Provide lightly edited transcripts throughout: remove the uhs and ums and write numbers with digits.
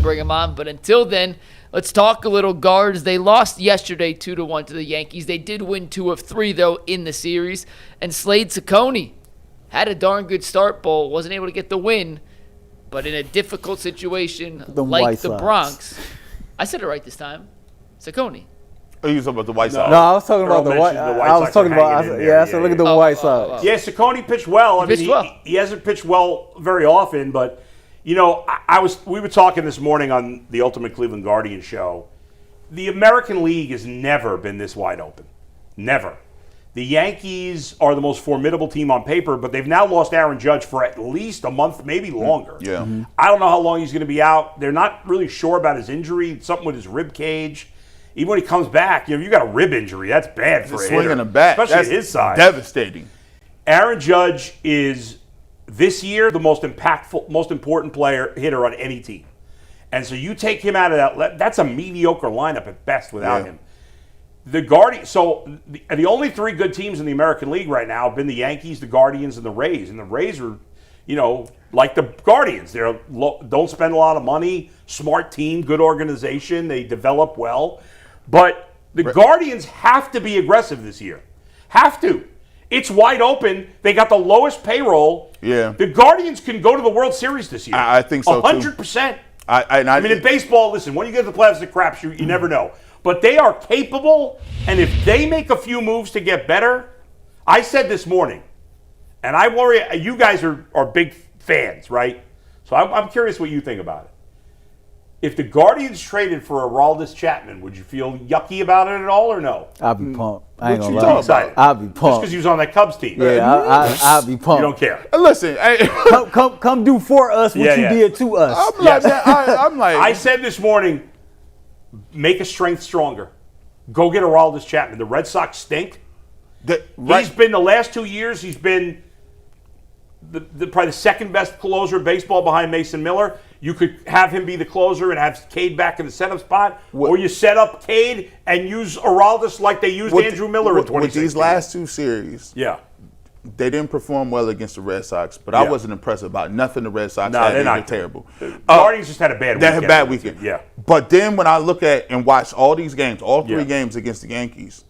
bring him on. But until then, let's talk a little guards. They lost yesterday 2-1 to the Yankees. They did win 2 of 3, though, in the series. And Slade Cecconi had a darn good start, Bull. Wasn't able to get the win. But in a difficult situation like the Bronx. I said it right this time. Cecconi. Oh, you was talking about the White Sox? No, I was talking about the White Sox. I was talking about, I said, look at the White Sox. Yeah, Cecconi pitched well. I mean, he hasn't pitched well very often, but, you know, we were talking this morning on the Ultimate Cleveland Guardian show. The American League has never been this wide open. Never. The Yankees are the most formidable team on paper, but they've now lost Aaron Judge for at least a month, maybe longer. Yeah. Mm-hmm. I don't know how long he's going to be out. They're not really sure about his injury, something with his rib cage. Even when he comes back, you got a rib injury. That's bad for a hitter. Swinging a bat. Especially That's at his size. Devastating. Aaron Judge is, this year, the most impactful, most important hitter on any team. And so you take him out of that, that's a mediocre lineup at best without him. The Guardians, so the only 3 good teams in the American League right now have been the Yankees, the Guardians, and the Rays. And the Rays are, like the Guardians. They don't spend a lot of money, smart team, good organization. They develop well. But the Guardians have to be aggressive this year. Have to. It's wide open. They got the lowest payroll. Yeah. The Guardians can go to the World Series this year. I think so, 100%. I mean, in baseball, listen, when you get to the playoffs, it's a crapshoot. You never know. But they are capable, and if they make a few moves to get better, I said this morning, and I worry, you guys are big fans, right? So I'm curious what you think about it. If the Guardians traded for Aroldis Chapman, would you feel yucky about it at all or no? I'd be pumped. I ain't gonna lie. Excited? I'd be pumped. Just because he was on that Cubs team. Yeah, I'd be pumped. You don't care. Listen, come do for us what you did to us. I'm like, I said this morning, make a strength stronger. Go get Aroldis Chapman. The Red Sox stink. He's been the last 2 years. He's been probably the second best closer in baseball behind Mason Miller. You could have him be the closer and have Cade back in the setup spot, or you set up Cade and use Aroldis like they used Andrew Miller in 2016. With these last 2 series, they didn't perform well against the Red Sox, but I wasn't impressed about nothing the Red Sox had. They're not terrible. The Guardians just had a bad weekend. They had a bad weekend. Yeah. But then when I look at and watch all these games, all 3 games against the Yankees,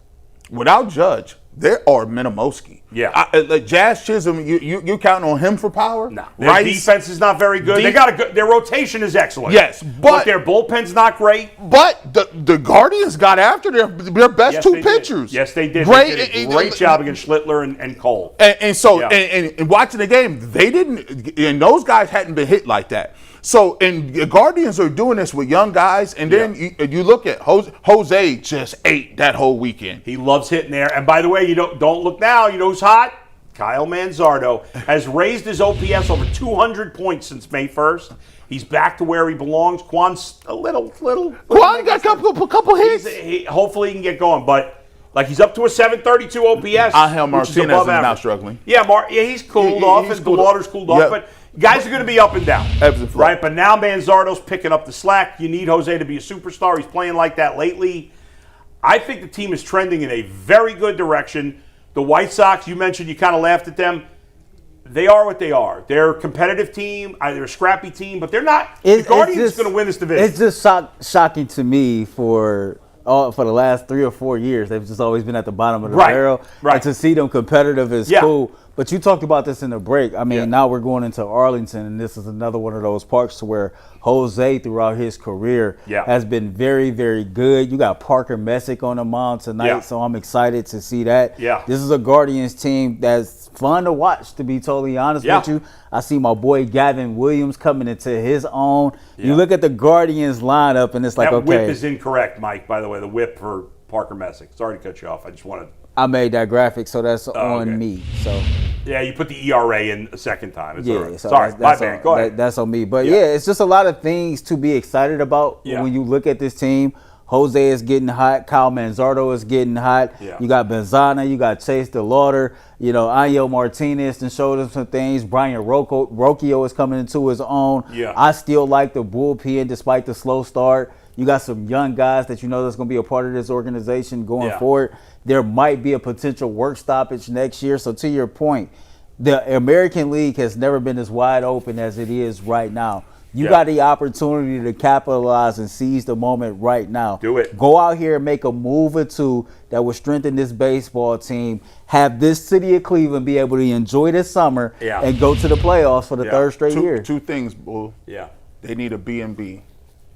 without Judge, they are Minimowski. Yeah. Like Jazz Chisholm, you counting on him for power? No. Their defense is not very good. They got their rotation is excellent. Yes, but their bullpen's not great. But the Guardians got after their best 2 pitchers. Yes, they did. Great, they did a great job against Schlittler and Cole. And watching the game, they didn't, and those guys hadn't been hit like that. So, and the Guardians are doing this with young guys, and then you look at Jose just ate that whole weekend. He loves hitting there. And by the way, don't look now. You know who's hot? Kyle Manzardo has raised his OPS over 200 points since May 1st. He's back to where he belongs. Quan's a little. Quan got a couple hits. Hopefully he can get going, but. Like, he's up to a 732 OPS. Angel Martinez is now struggling. Yeah, he's cooled off, and the water's cooled off. But guys are going to be up and down. Right? But now Manzardo's picking up the slack. You need Jose to be a superstar. He's playing like that lately. I think the team is trending in a very good direction. The White Sox, you mentioned you kind of laughed at them. They are what they are. They're a competitive team. They're a scrappy team, but they're not. The Guardians going to win this division. It's just shocking to me for the last 3 or 4 years, they've just always been at the bottom of the barrel. And to see them competitive is cool. But you talked about this in the break. I mean, now we're going into Arlington, and this is another one of those parks to where Jose, throughout his career, has been very, very good. You got Parker Messick on the mound tonight, so I'm excited to see that. This is a Guardians team that's fun to watch, to be totally honest with you. I see my boy Gavin Williams coming into his own. You look at the Guardians lineup, and it's like, that whip is incorrect, Mike, by the way, the whip for Parker Messick. Sorry to cut you off. I just wanted... I made that graphic, so that's on me. So yeah, you put the ERA in a second time. It's all right. So sorry, my bad. Go ahead. That's on me. But it's just a lot of things to be excited about when you look at this team. Jose is getting hot. Kyle Manzardo is getting hot. You got Benzana. You got Chase DeLauder. You know, Angel Martinez and showed us some things. Brian Rocchio is coming into his own. I still like the bullpen despite the slow start. You got some young guys that you know that's going to be a part of this organization going forward. There might be a potential work stoppage next year. So to your point, the American League has never been as wide open as it is right now. You got the opportunity to capitalize and seize the moment right now. Do it. Go out here and make a move or two that will strengthen this baseball team. Have this city of Cleveland be able to enjoy this summer and go to the playoffs for the third straight year. Two things, Bull. Yeah. They need a B&B.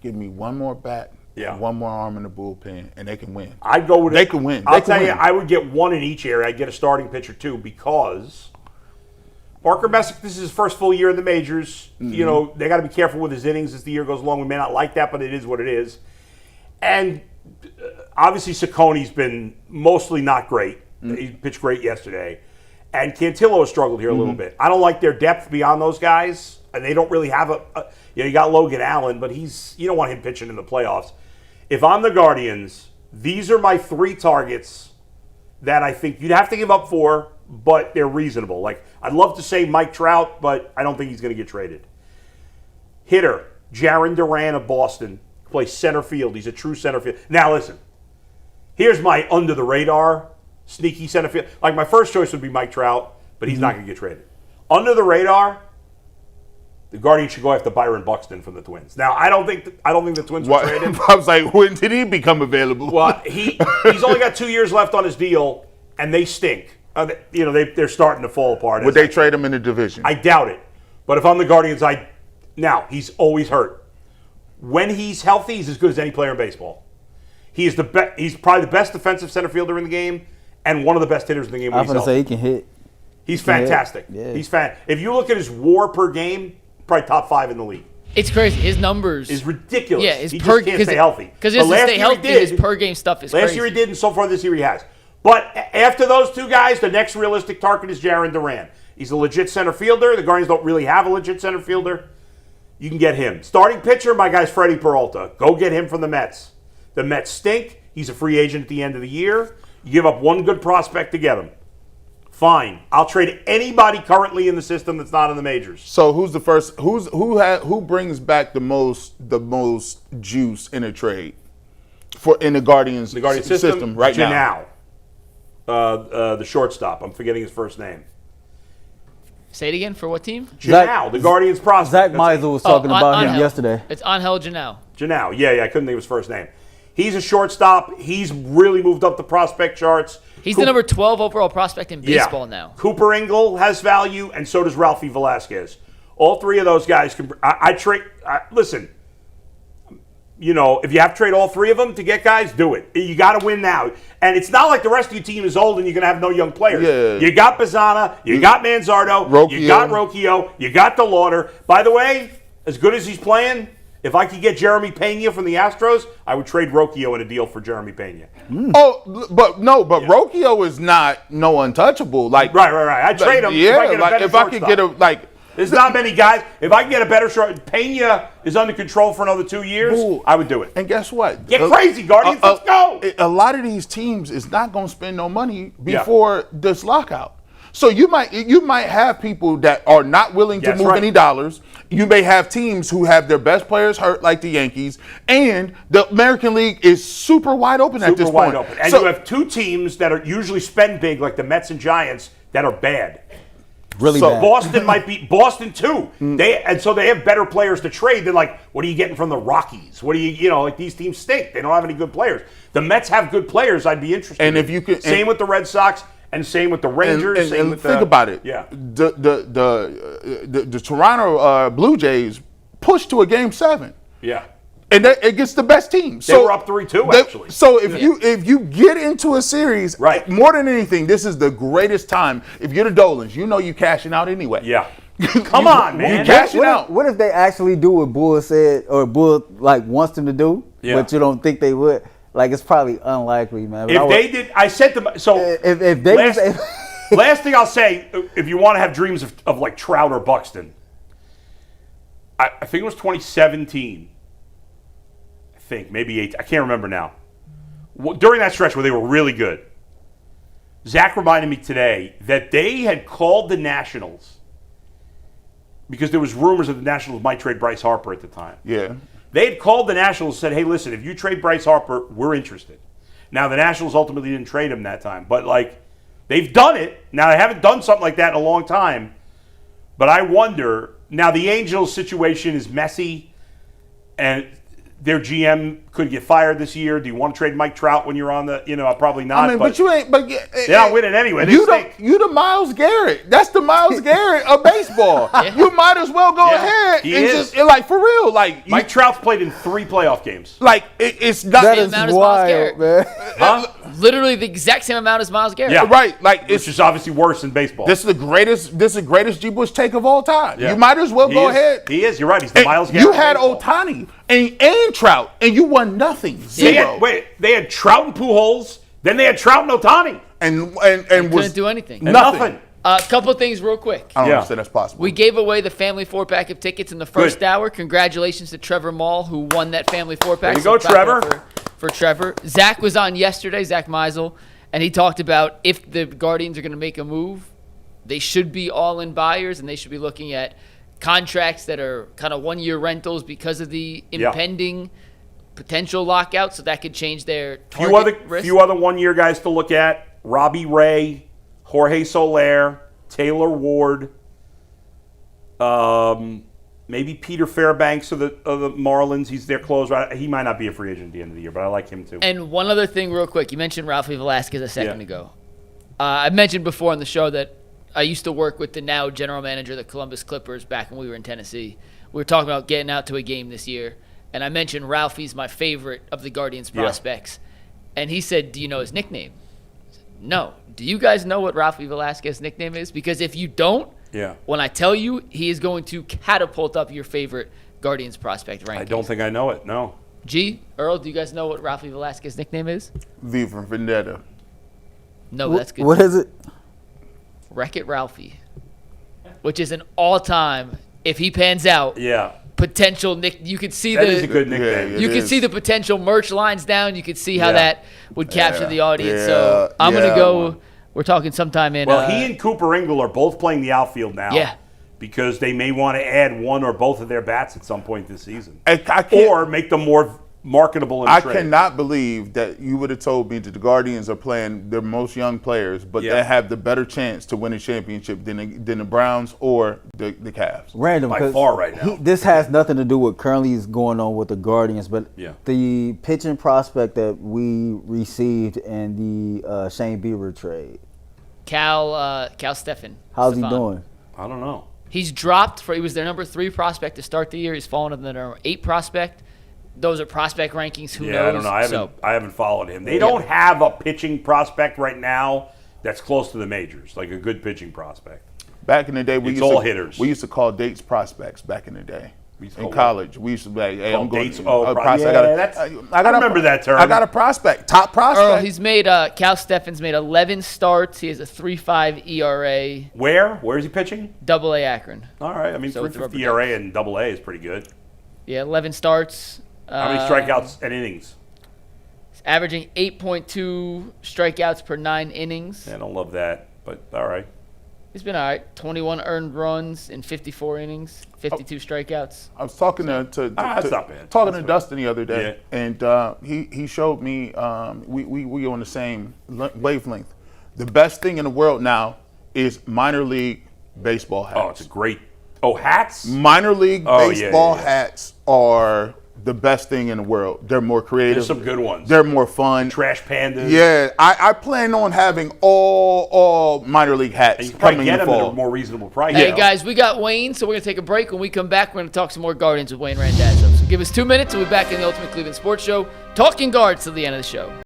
Give me one more bat. Yeah. One more arm in the bullpen, and they can win. I'd go with They can win. I'll tell you, I would get one in each area. I'd get a starting pitcher too, because Parker Messick, this is his first full year in the majors. Mm-hmm. You know, they got to be careful with his innings as the year goes along. We may not like that, but it is what it is. And obviously, Cecconi's been mostly not great. Mm-hmm. He pitched great yesterday. And Cantillo has struggled here a little bit. I don't like their depth beyond those guys. And they don't really have you got Logan Allen, but you don't want him pitching in the playoffs. If I'm the Guardians, these are my 3 targets that I think you'd have to give up for, but they're reasonable. Like, I'd love to say Mike Trout, but I don't think he's going to get traded. Hitter, Jarren Duran of Boston, plays center field. He's a true center field. Now, listen, here's my under-the-radar sneaky center field. Like, my first choice would be Mike Trout, but he's not going to get traded. Under the radar, the Guardians should go after Byron Buxton from the Twins. Now, I don't think the Twins will trade him. I was like, when did he become available? Well, he's only got 2 years left on his deal, and they stink. They're starting to fall apart. Would they trade him in the division? I doubt it. But if I'm the Guardians, now he's always hurt. When he's healthy, he's as good as any player in baseball. He's probably the best defensive center fielder in the game, and one of the best hitters in the game. I was going to say he can hit. He's fantastic. Yeah. He's If you look at his WAR per game, probably top 5 in the league. It's crazy. His numbers is ridiculous. Yeah, he just can't stay healthy. Because he doesn't stay healthy, his per game stuff is crazy. Last year he did, and so far this year he has. But after those 2 guys, the next realistic target is Jarren Duran. He's a legit center fielder. The Guardians don't really have a legit center fielder. You can get him. Starting pitcher, my guy's Freddie Peralta. Go get him from the Mets. The Mets stink. He's a free agent at the end of the year. You give up one good prospect to get him. Fine. I'll trade anybody currently in the system that's not in the majors. So who's the first? Who brings back the most juice in a trade in the Guardians system right now? The shortstop. I'm forgetting his first name. Say it again. For what team? Janau, the Guardians prospect. Zach Meisel was talking about him yesterday. It's Angel Janau. Janau. Yeah. I couldn't think of his first name. He's a shortstop. He's really moved up the prospect charts. He's the number 12 overall prospect in baseball now. Cooper Engel has value, and so does Ralphie Velasquez. All 3 of those guys can. I trade. Listen, if you have to trade all 3 of them to get guys, do it. You got to win now. And it's not like the rest of your team is old and you're going to have no young players. Yeah. You got Bazzana, you got Manzardo, you got Rocchio, you got DeLauder. By the way, as good as he's playing, if I could get Jeremy Pena from the Astros, I would trade Rocchio in a deal for Jeremy Pena. Oh, but Rocchio is not untouchable. Like right. I trade him. Yeah, if I could get a There's not many guys. If I can get a better short, Pena is under control for another 2 years. Ooh. I would do it. And guess what? Get crazy, Guardians. Let's go. A lot of these teams is not going to spend no money before this lockout. So you might have people that are not willing to move any dollars. You may have teams who have their best players hurt, like the Yankees, and the American League is super wide open at this point. And you have 2 teams that are usually spend big, like the Mets and Giants, that are bad. Really bad. Boston might be Boston too. They have better players to trade than what are you getting from the Rockies? What do you these teams stink. They don't have any good players. The Mets have good players. I'd be interested. And if you could, same with the Red Sox. And same with the Rangers. And think about it. Yeah. The Toronto Blue Jays pushed to a Game 7. Yeah. And it gets the best team. They were up 3-2 actually. So if you get into a series, more than anything, this is the greatest time. If you're the Dolans, you're cashing out anyway. Yeah. Come on, man. You cashing out. What if they actually do what Bull said or Bull wants them to do, but you don't think they would? It's probably unlikely, man. If they did, I said to so. If they last thing I'll say, if you want to have dreams of Trout or Buxton, I think it was 2017. I think maybe 8. I can't remember now. During that stretch where they were really good, Zach reminded me today that they had called the Nationals because there was rumors that the Nationals might trade Bryce Harper at the time. Yeah. They had called the Nationals and said, hey, listen, if you trade Bryce Harper, we're interested. Now, the Nationals ultimately didn't trade him that time. But, they've done it. Now, they haven't done something like that in a long time. But I wonder Now, the Angels situation is messy, and their GM could get fired this year. Do you want to trade Mike Trout when you're on the, probably not. I mean, but you ain't. But they're not winning anyway. You the Myles Garrett. That's the Myles Garrett of baseball. Yeah. You might as well go ahead and just like for real. Like Mike Trout's played in 3 playoff games. Like it's not. That the is amount as Myles Garrett. wild, man. Huh? Literally the exact same amount as Myles Garrett. Yeah. Right. Like Which is obviously worse in baseball. This is the greatest G. Bush take of all time. Yeah. You might as well go ahead. He is. You're right. He's the And Myles Garrett. you had of baseball. Ohtani and Trout, and you won nothing. Zero. They had Trout and Pujols, then they had Trout and Ohtani. And Couldn't was do anything. And Nothing. A couple things real quick. I don't Yeah. understand that's possible. We gave away the family 4-pack of tickets in the first Good. hour. Congratulations to Trevor Mall, who won that family 4-pack. There you go, So clap it up Trevor. For Trevor. Zach was on yesterday, Zach Meisel, and he talked about if the Guardians are going to make a move, they should be all-in buyers, and they should be looking at contracts that are kind of one-year rentals because of the impending potential lockout, so that could change their target risk. Few other one-year guys to look at: Robbie Ray, Jorge Soler, Taylor Ward, maybe Peter Fairbanks of the Marlins. He's their closer. He might not be a free agent at the end of the year, but I like him too. And one other thing real quick. You mentioned Ralphie Velasquez a second ago. I mentioned before on the show that I used to work with the now general manager of the Columbus Clippers back when we were in Tennessee. We were talking about getting out to a game this year, and I mentioned Ralphie's my favorite of the Guardians prospects. And he said, do you know his nickname? I said, no. Do you guys know what Ralphie Velasquez's nickname is? Because if you don't, when I tell you, he is going to catapult up your favorite Guardians prospect rankings. I don't think I know it. No. G, Earl, do you guys know what Ralphie Velasquez's nickname is? V from Vendetta. No, that's good. What is it? Wreck-It Ralphie, which is an all-time, if he pans out, Yeah. potential nick. You could see That is a good nickname. Yeah, you it could is. see the potential merch lines down. You could see how Yeah. that would capture the audience. Yeah, So I'm gonna yeah. go. We're talking sometime in. Well, he and Cooper Ingle are both playing the outfield now. Yeah. Because they may want to add one or both of their bats at some point this season. I can't, Or make them more marketable in I trade. cannot believe that you would have told me that the Guardians are playing their most young players, but Yeah. they have the better chance to win a championship than the Browns or the Cavs. Random. By 'cause far right now. This has nothing to do with currently is going on with the Guardians, but Yeah. the pitching prospect that we received in the Shane Bieber trade. Cal Steffen. How's he Stefan. doing? I don't know. He's dropped he was their number 3 prospect to start the year. He's fallen to the number 8 prospect. Those are prospect rankings. Who knows? I don't know. I haven't followed him. They don't have a pitching prospect right now that's close to the majors, like a good pitching prospect. Back in the day, It's all hitters. We used to call dates prospects back in the day. used to In call college, we used to be like, hey, Call I'm going dates? to Oh, prospect. yeah, I remember that term. I got a prospect, top prospect. Earl, he's made Cal Steffen's made 11 starts. He has a 3.5 ERA. Where is he pitching? Double-A Akron. All right. I mean, So it's 350 rubber ERA and Double-A is pretty good. Yeah, 11 starts. How many strikeouts and innings? He's averaging 8.2 strikeouts per 9 innings. I don't love that, but all right. He's been all right. 21 earned runs in 54 innings, 52 strikeouts. I was talking that's not bad. Talking That's to Dustin the other day, Yeah. and he showed me we on the same wavelength. The best thing in the world now is minor league baseball hats. Oh, it's a great. Oh, hats? Minor league Oh, yeah, baseball yeah. hats are the best thing in the world. They're more creative. There's some good ones. They're more fun. Trash pandas. Yeah, I plan on having all minor league And hats you can probably coming get in them the at fall. a more reasonable price. Hey, though. guys, we got Wayne, so we're going to take a break. When we come back, we're going to talk some more Guardians with Wayne Randazzo. So give us 2 minutes, and we'll be back in the Ultimate Cleveland Sports Show, talking guards till the end of the show.